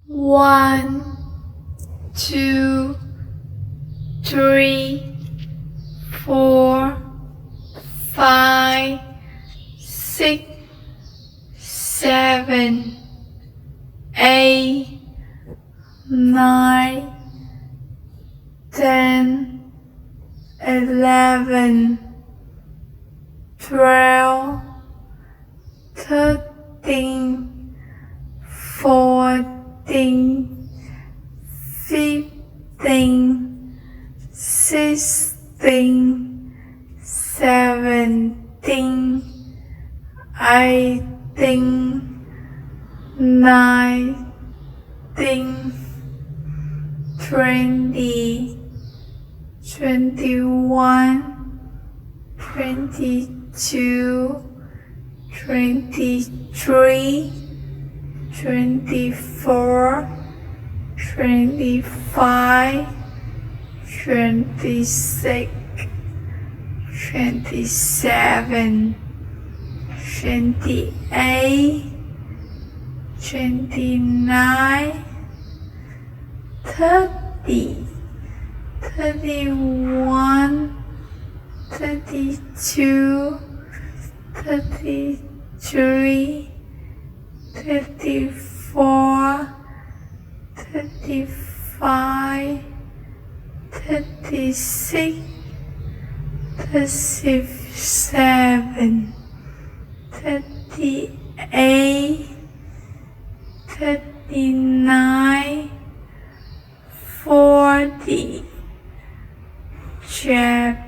1, 2, 3, 4, 5, 6, 7, 8, 9, 10, 11, 12, 13, 14, 15, 16, 17, 18, 19, 20, 21, 22, 23, 24, 25, 26, 27, 28, 29, 30, 31, 32, 33, 34, 35, 36, 37, 38, 39, 40, Japan.